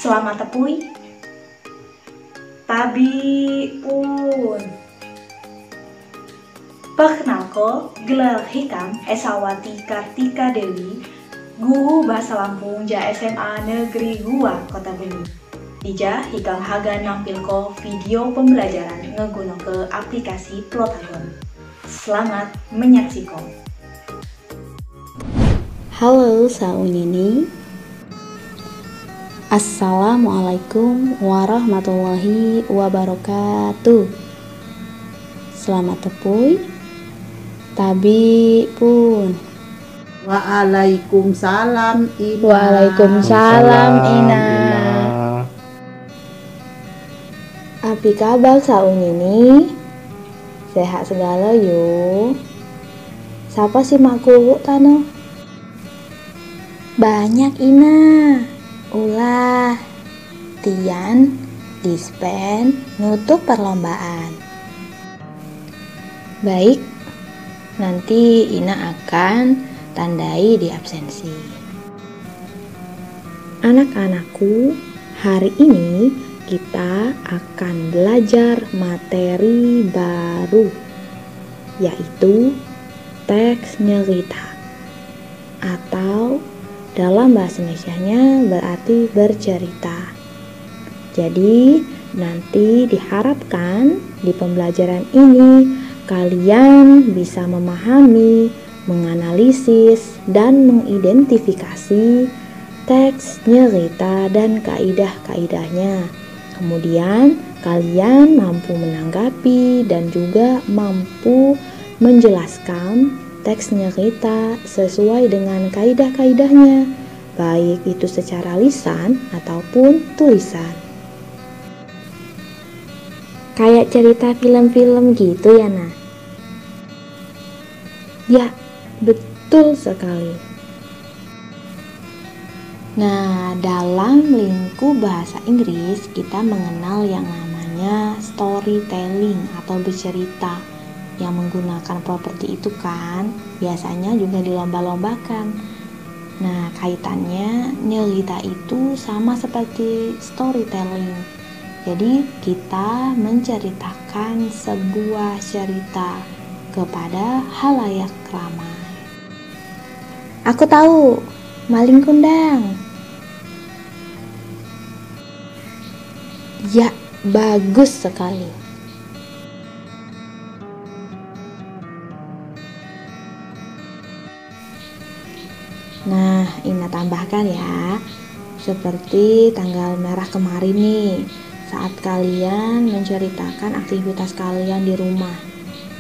Selamat tepui. Tabi pun. Perkenalko, gelar hikam Esawati Kartika Dewi, guru bahasa Lampung ja SMA Negeri Gua Kota Bumi. Dija hikam haga nampilko video pembelajaran ngeguna ke aplikasi Plotagon. Selamat menyaksikan. Halo Saunini. Assalamualaikum warahmatullahi wabarakatuh. Selamat tepui. Tabi pun. Waalaikumsalam Ina. Waalaikumsalam Ina. Apa kabar saung ini? Sehat segala yuk. Siapa sih makku tano? Banyak Ina. Ulah. Tian dispen nutup perlombaan. Baik, nanti Ina akan tandai di absensi. Anak-anakku, hari ini kita akan belajar materi baru, yaitu teks nyerita, atau dalam bahasa Indonesianya berarti bercerita. Jadi, nanti diharapkan di pembelajaran ini kalian bisa memahami, menganalisis, dan mengidentifikasi teks nyerita dan kaidah-kaidahnya. Kemudian kalian mampu menanggapi dan juga mampu menjelaskan teks nyerita sesuai dengan kaidah-kaidahnya, baik itu secara lisan ataupun tulisan. Kayak cerita film-film gitu ya, Nah? Ya, betul sekali. Nah, dalam lingkup bahasa Inggris, kita mengenal yang namanya storytelling atau bercerita yang menggunakan properti itu kan, biasanya juga dilomba-lombakan. Nah, kaitannya nyerita itu sama seperti storytelling. Jadi, kita menceritakan sebuah cerita kepada halayak ramai. Aku tahu, maling kundang. Ya, bagus sekali. Nah, Ina tambahkan ya, seperti tanggal merah kemarin nih, saat kalian menceritakan aktivitas kalian di rumah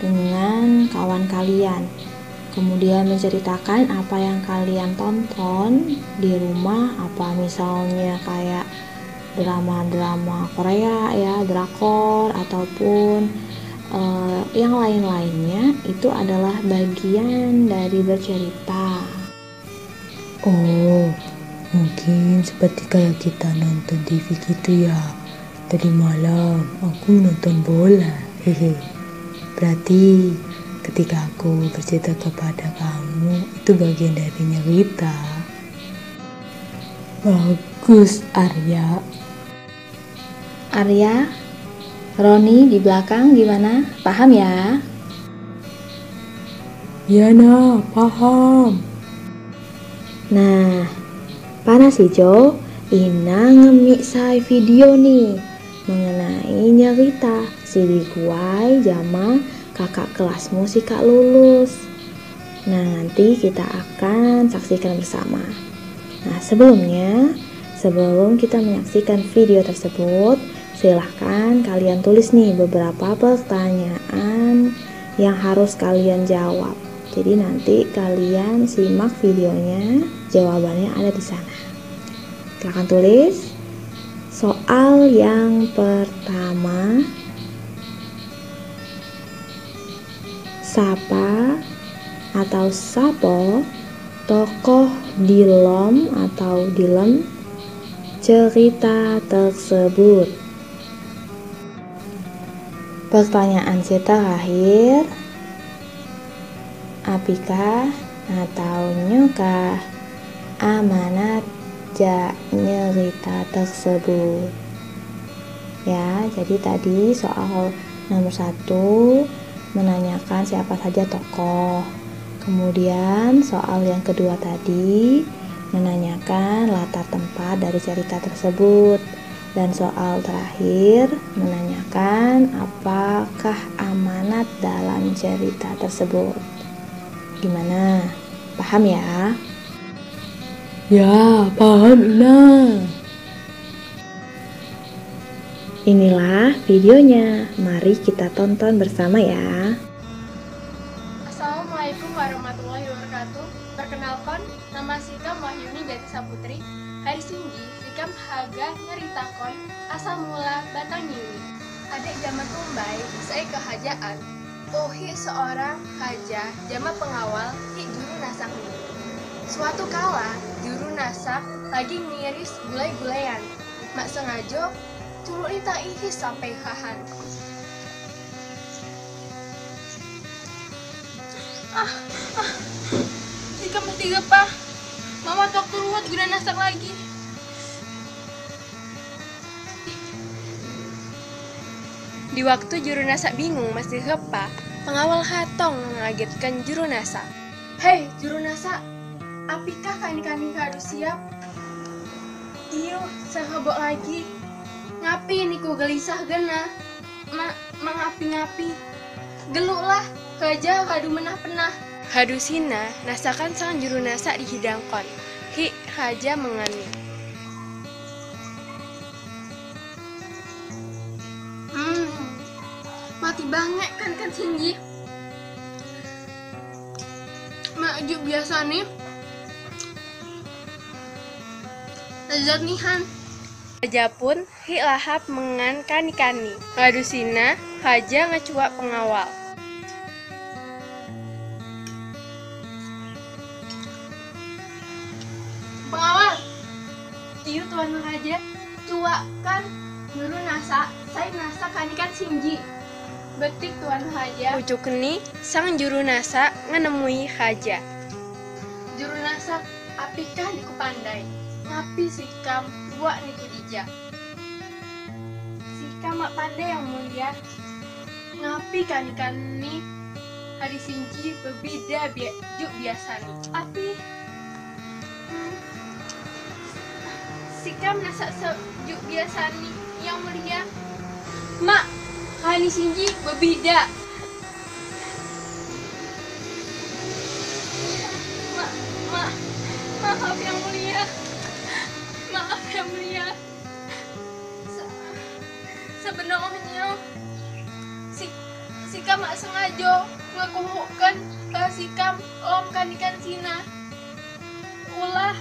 dengan kawan kalian, kemudian menceritakan apa yang kalian tonton di rumah, apa misalnya kayak drama-drama Korea ya, drakor, ataupun yang lain-lainnya, itu adalah bagian dari bercerita. Oh, mungkin seperti kayak kita nonton TV gitu ya. Tadi malam aku nonton bola. Hehe. Berarti ketika aku bercerita kepada kamu, itu bagian dari nyerita. Bagus, Arya. Arya, Roni di belakang gimana? Paham ya? Ya, Nah, paham. Nah, panas hijau, Ina nge-mixai video nih mengenai nyerita si Diguai jama kakak kelasmu si Kak Lulus. Nah, nanti kita akan saksikan bersama. Nah, sebelum kita menyaksikan video tersebut, silahkan kalian tulis nih beberapa pertanyaan yang harus kalian jawab. Jadi nanti kalian simak videonya, jawabannya ada di sana. Silahkan tulis. Soal yang pertama, siapa atau sapo tokoh dilom atau dilem cerita tersebut? Pertanyaan terakhir, apikah atau nyokah amanat saja nyerita tersebut. Ya, jadi tadi soal nomor 1 menanyakan siapa saja tokoh. Kemudian soal yang kedua tadi menanyakan latar tempat dari cerita tersebut. Dan soal terakhir menanyakan apakah amanat dalam cerita tersebut. Gimana? Paham ya? Ya, paham Ina. Inilah videonya. Mari kita tonton bersama ya. Assalamualaikum warahmatullahi wabarakatuh. Perkenalkan, nama Sikam Wahyuni Jati Saputri. Hari Singgi, Sikam Haga nyeritakon asal mula Batang Nyiri. Adik zaman Tumbai, saya kehajaan. Pohi seorang haja jama pengawal di juru nasak ini. Suatu kala, juru nasak lagi ngiris gulai-gulayan. Mak sengaja, culuk ini tak ihis sampai hahan. Jika mesti gepah, mama tok turuat guna nasak lagi. Di waktu juru nasak bingung masih gepah, pengawal hatong mengagetkan juru nasak. Hei juru nasak, apikah kani-kani harus siap? Iyo, sehebok lagi. Ngapi niku gelisah gena, mengapi-ngapi. Geluklah, haja hadu menah-penah. Hadu sina, nasakan sang juru nasak dihidangkan. Hi, haja mengani. Mati banget kan Singgi. Maju biasa nih. Lezat nihan. Haja pun hi lahap mengan kani-kani. Ngadusina haja ngecuak pengawal. Pengawal, iyo tuan raja, cuak kan juru nasak, saya nasak kanikan Singgi. Betik tuan haja. Ujuk keni, sang juru nasak ngenemui haja. Juru nasak, apikah niku pandai? Ngapi Sikam buat niku dijak. Sikam mak pandai yang mulia. Ngapi kanikan ni hari Singgi berbeda juk biasa nih. Api Sikam nasak sejuk biasa nih yang mulia. Mak, hari Singgi berbeda. Maaf yang mulia. Maaf yang mulia. Sebenarnya Sikam mak sengaja ngekuhukkan ke Sikam om kanikan Sina. Ulah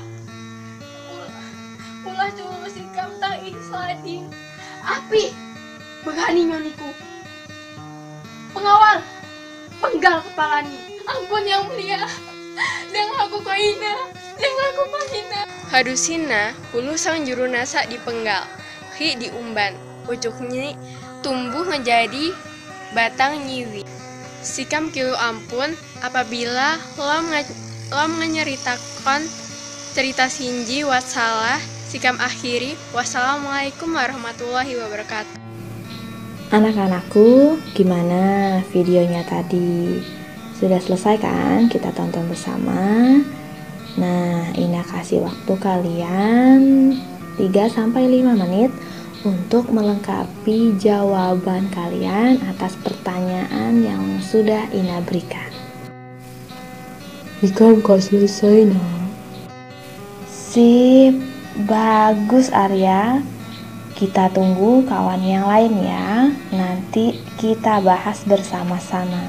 cuma Sikam tak islading. Api begani nyoniku. Pengawal, penggal kepala ni. Ampun yang mulia. Jangan aku kahina. Jangan aku kahina. Hadusina, hulu sang juru nasak dipenggal. Hi diumban. Ujuknya tumbuh menjadi batang nyiwi. Sikam kilu ampun apabila lam nyeritakan cerita Singgi wassalah. Sikam akhiri. Wassalamualaikum warahmatullahi wabarakatuh. Anak-anakku, gimana videonya tadi? Sudah selesai kan? Kita tonton bersama. Nah, Ina kasih waktu kalian 3-5 menit untuk melengkapi jawaban kalian atas pertanyaan yang sudah Ina berikan. Ikam gak selesai nah. Sip, bagus Arya. Kita tunggu kawan yang lain ya. Nanti kita bahas bersama-sama.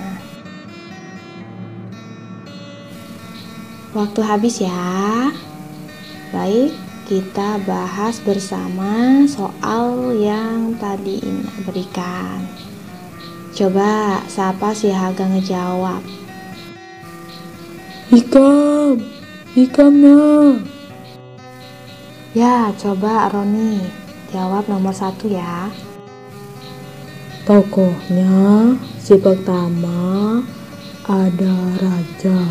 Waktu habis ya. Baik, kita bahas bersama soal yang tadi Ina berikan. Coba siapa sih Haga ngejawab? Ikamnya. Ya, coba Roni jawab nomor 1 ya. Tokohnya si pertama ada raja,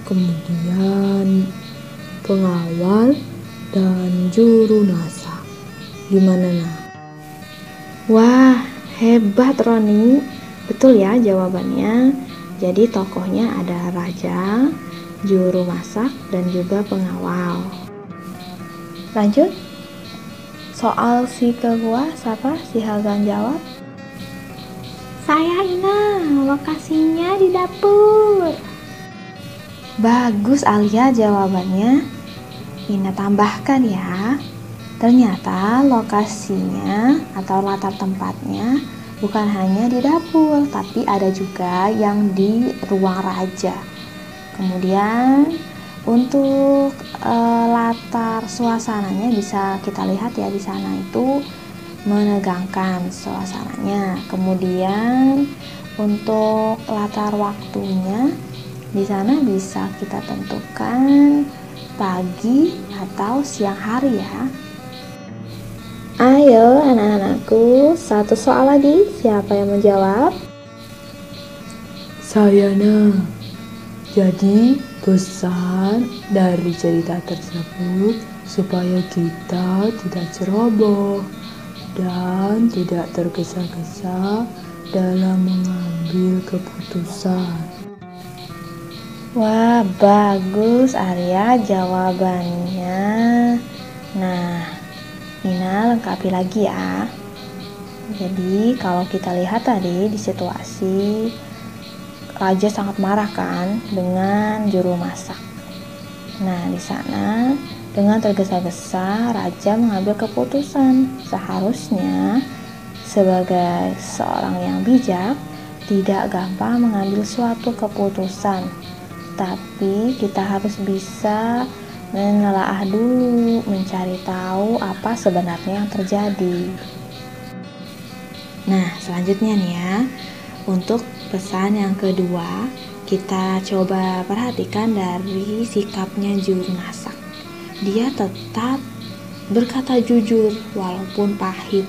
kemudian pengawal, dan juru nasa. Gimana nah? Wah, hebat Roni. Betul ya jawabannya. Jadi tokohnya ada raja, juru masak, dan juga pengawal. Lanjut. Soal si ke gua, siapa? Si Hagan jawab. Saya Ina, lokasinya di dapur. Bagus Alia jawabannya. Ina tambahkan ya. Ternyata lokasinya atau latar tempatnya bukan hanya di dapur, tapi ada juga yang di ruang raja. Kemudian untuk latar suasananya bisa kita lihat ya, di sana itu menegangkan suasananya. Kemudian untuk latar waktunya di sana bisa kita tentukan pagi atau siang hari ya. Ayo anak-anakku, satu soal lagi. Siapa yang menjawab? Saya nah. Jadi pesan dari cerita tersebut supaya kita tidak ceroboh dan tidak tergesa-gesa dalam mengambil keputusan. Wah, bagus Arya jawabannya. Nah, Ina lengkapi lagi ya. Jadi kalau kita lihat tadi di situasi raja sangat marah kan dengan juru masak. Nah, di sana dengan tergesa-gesa raja mengambil keputusan. Seharusnya sebagai seorang yang bijak tidak gampang mengambil suatu keputusan. Tapi kita harus bisa menelaah dulu, mencari tahu apa sebenarnya yang terjadi. Nah, selanjutnya nih ya, untuk pesan yang kedua, kita coba perhatikan dari sikapnya juru masak. Dia tetap berkata jujur walaupun pahit,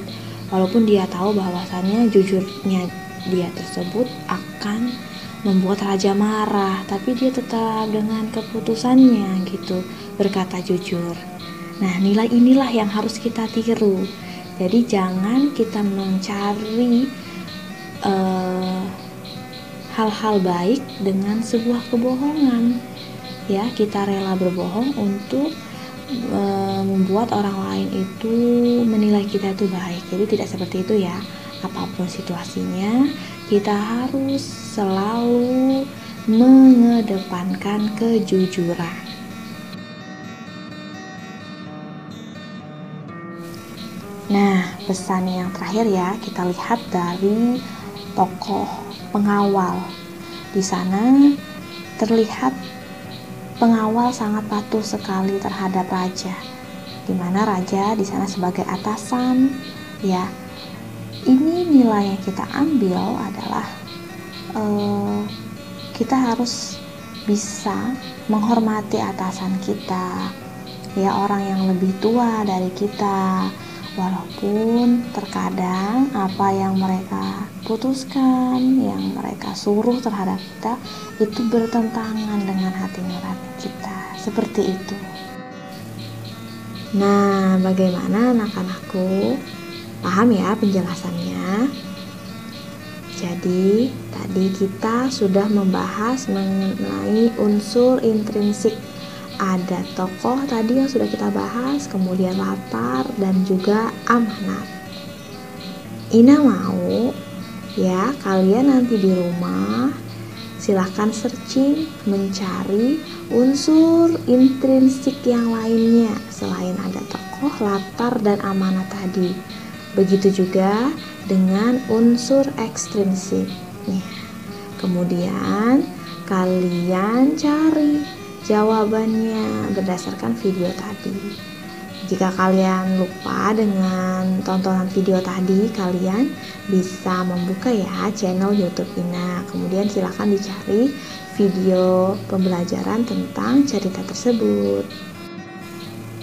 walaupun dia tahu bahwasannya jujurnya dia tersebut akan membuat raja marah, tapi dia tetap dengan keputusannya gitu, berkata jujur. Nah, nilai inilah yang harus kita tiru. Jadi jangan kita mencari hal-hal baik dengan sebuah kebohongan. Ya, kita rela berbohong untuk membuat orang lain itu menilai kita itu baik. Jadi tidak seperti itu ya. Apapun situasinya, kita harus selalu mengedepankan kejujuran. Nah, pesan yang terakhir ya, kita lihat dari tokoh pengawal. Di sana terlihat pengawal sangat patuh sekali terhadap raja, di mana raja di sana sebagai atasan. Ya, ini nilai yang kita ambil adalah kita harus bisa menghormati atasan kita, ya, orang yang lebih tua dari kita. Walaupun terkadang apa yang mereka putuskan, yang mereka suruh terhadap kita itu bertentangan dengan hati nurani kita. Seperti itu. Nah, bagaimana anak-anakku? Paham ya penjelasannya? Jadi, tadi kita sudah membahas mengenai unsur intrinsik. Ada tokoh tadi yang sudah kita bahas, kemudian latar dan juga amanat. Ina mau ya kalian nanti di rumah silahkan searching, mencari unsur intrinsik yang lainnya selain ada tokoh, latar, dan amanat tadi. Begitu juga dengan unsur ekstrinsik. Kemudian kalian cari jawabannya berdasarkan video tadi. Jika kalian lupa dengan tontonan video tadi, kalian bisa membuka ya channel YouTube Ina. Kemudian silakan dicari video pembelajaran tentang cerita tersebut.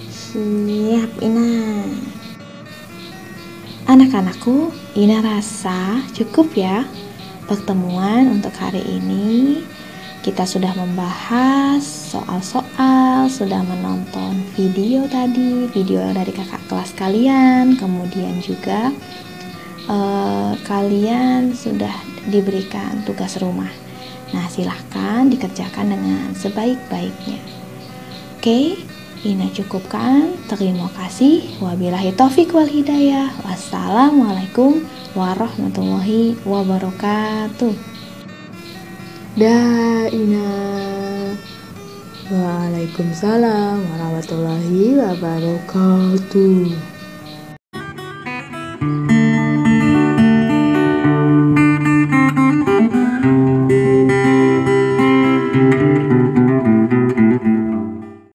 Siap Ina. Anak-anakku, Ina rasa cukup ya pertemuan untuk hari ini. Kita sudah membahas soal-soal, sudah menonton video tadi, video dari kakak kelas kalian, kemudian juga kalian sudah diberikan tugas rumah. Nah, silahkan dikerjakan dengan sebaik-baiknya. Oke, ini cukupkan. Terima kasih. Wabillahi taufik wal hidayah. Wassalamualaikum warahmatullahi wabarakatuh. Dah, Ina. Waalaikumsalam warahmatullahi wabarakatuh.